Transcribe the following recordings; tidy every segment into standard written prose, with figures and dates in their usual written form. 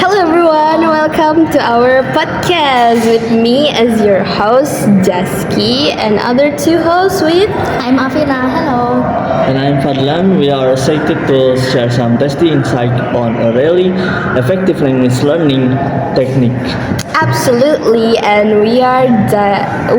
Hello everyone, welcome to our podcast with me as your host Jaskia and other two hosts with I'm Afina. Hello. And I'm Fadhlan. We are excited to share some tasty insight on a really effective language learning technique. Absolutely, and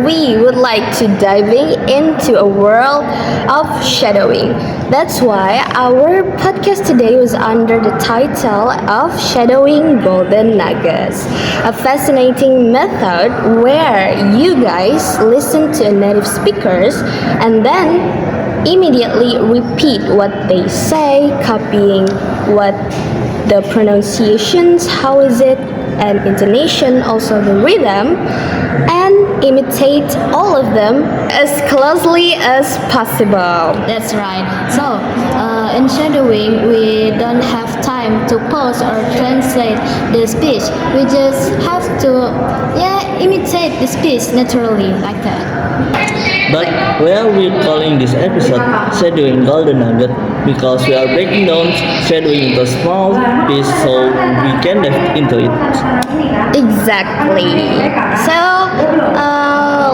we would like to diving into a world of shadowing. That's why our podcast today was under the title of Shadowing Golden Nuggets, a fascinating method where you guys listen to native speakers and then immediately repeat what they say, copying what the pronunciations, how is it, and intonation, also the rhythm, and imitate all of them as closely as possible. That's right. So, in shadowing, we don't have time to pause or translate the speech. We just have to, imitate the speech naturally, like that. But why are we calling this episode Shadowing Golden Nugget? Because we are breaking down shadowing into small pieces so we can dive into it. Exactly. So,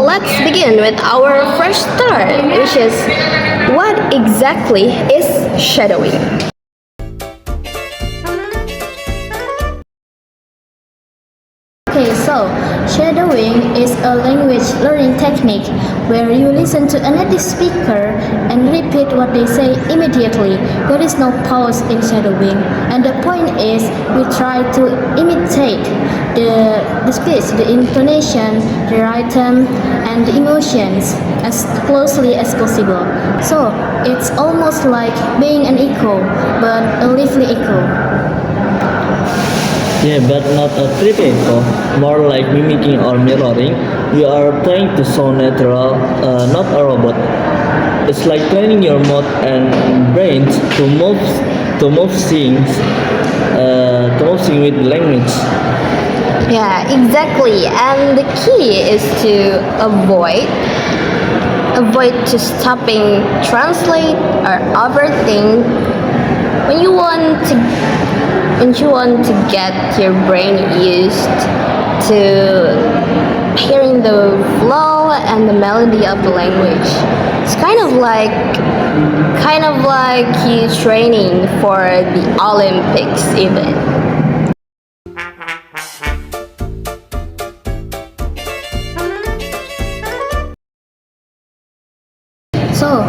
let's begin with our fresh start, which is what exactly is shadowing? Okay, so shadowing is a language learning technique where you listen to a native speaker and repeat what they say immediately. There is no pause in shadowing, and the point is we try to imitate the speech, the intonation, the rhythm, and the emotions as closely as possible. So it's almost like being an echo, but a lively echo. Yeah, but not a creepy echo, more like mimicking or mirroring. You are trying to sound natural, not a robot. It's like training your mouth and brains to move things with language. Yeah, exactly. And the key is to avoid to stopping, translate, or overthink when you want to get your brain used to hearing the flow and the melody of the language. It's kind of like you training for the Olympics even. So,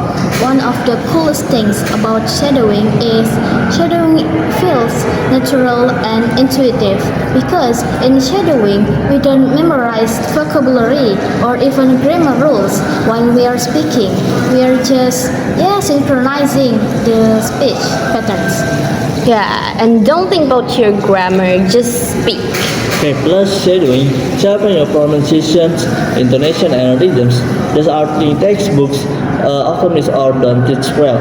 one of the coolest things about shadowing is shadowing feels natural and intuitive because in shadowing we don't memorize vocabulary or even grammar rules while we are speaking. We are just synchronizing the speech patterns. Yeah, and don't think about your grammar, just speak. Okay, plus shadowing, sharpen your pronunciations, intonation, and rhythms. These are in textbooks often is or don't teach well.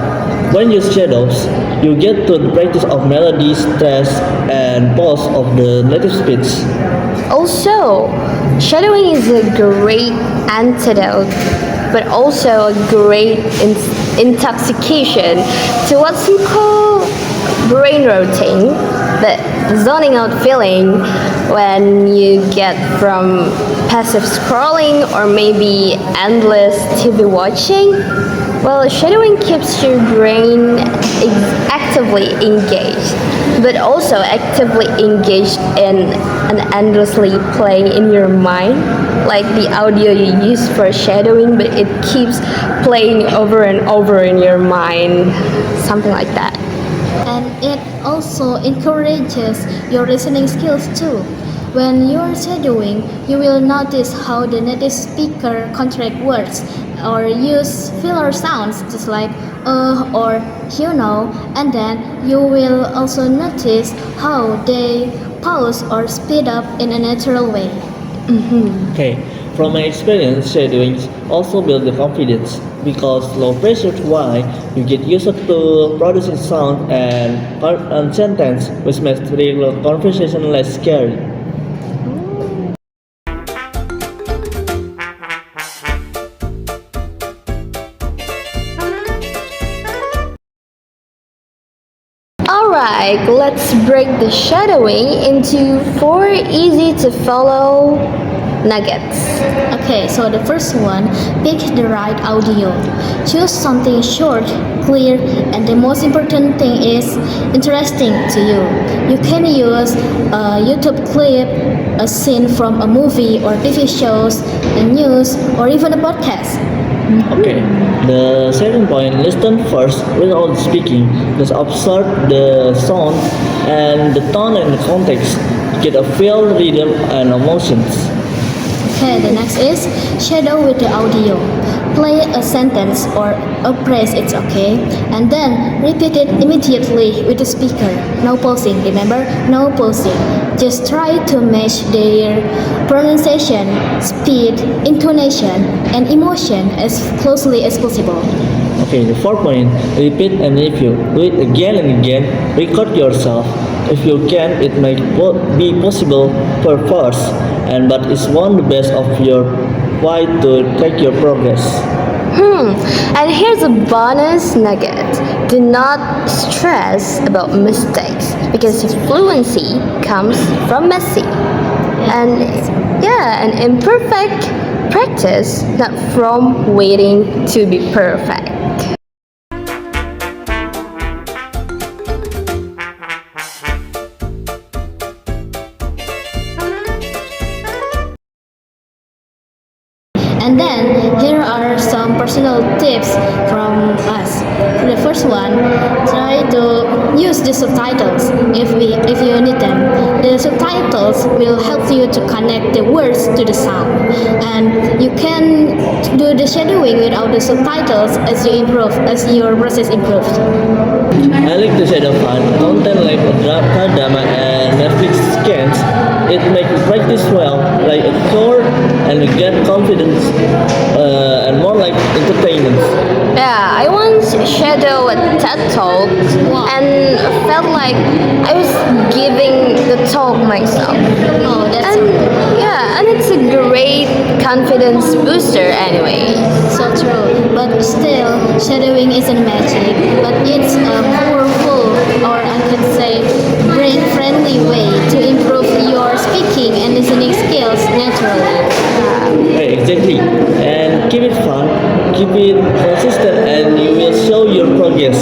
When you use shadows, you get to the practice of melody, stress, and pause of the native speech. Also, shadowing is a great antidote, but also a great intoxication to what some call brain rotting, the zoning out feeling when you get from passive scrolling or maybe endless TV watching. Well, shadowing keeps your brain actively engaged, but also actively engaged in and endlessly playing in your mind, like the audio you use for shadowing, but it keeps playing over and over in your mind, something like that. And it also encourages your listening skills too. When you are shadowing, you will notice how the native speaker contract words or use filler sounds just like or and then you will also notice how they pause or speed up in a natural way. Okay, from my experience, shadowing also builds the confidence because low pressure why you get used to producing sound and sentence, which makes regular conversation less scary. like, let's break the shadowing into 4 easy to follow nuggets. Okay, so the first one, pick the right audio. Choose something short, clear, and the most important thing is interesting to you. You can use a YouTube clip, a scene from a movie or TV shows, the news, or even a podcast. Okay. The second point, listen first without speaking. Just observe the sound and the tone and the context. Get a feel, rhythm, and emotions. Okay, the next is shadow with the audio. Play a sentence or a phrase, it's okay, and then repeat it immediately with the speaker. No pausing, remember? No pausing. Just try to match their pronunciation, speed, intonation, and emotion as closely as possible. Okay, the fourth point, repeat and review. Do it again and again. Record yourself. If you can, it may be possible per verse, and but it's one the best of your way to track your progress. And here's a bonus nugget. Do not stress about mistakes because fluency comes from messy. And yeah, an imperfect practice, not from waiting to be perfect. And then here are some personal tips from us. The first one, try to use the subtitles if you need them. The subtitles will help you to connect the words to the sound, and you can do the shadowing without the subtitles as you improve, as your process improves. I like to shadow fun content like drama and Netflix scans. It makes practice well, like a chore, and you get confidence and more like entertainment. Yeah, I once shadowed a TED talk and felt like I was giving the talk myself. Oh, that's And yeah, and it's a great confidence booster anyway. so true. But still, shadowing isn't magic, but it's a powerful, or I could say, brain-friendly way to improve your speaking and listening skills naturally. Hey, exactly. And keep it fun, keep it consistent, and you will show your progress.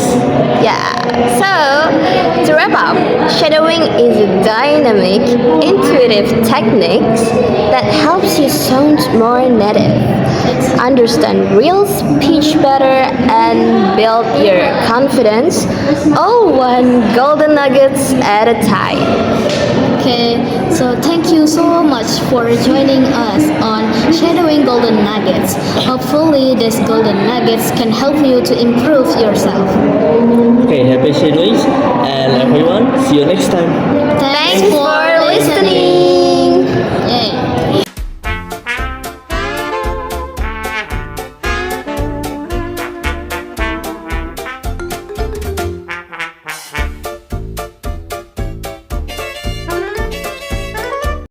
Yeah, so to wrap up, shadowing is a dynamic, intuitive technique that helps you sound more native, understand real speech better, and build your confidence, all one golden nuggets at a time. Okay, so thank you so much for joining us on Shadowing Golden Nuggets. Hopefully, these golden nuggets can help you to improve yourself. Okay, happy shadowing, and everyone, see you next time. Thanks for listening. Yay.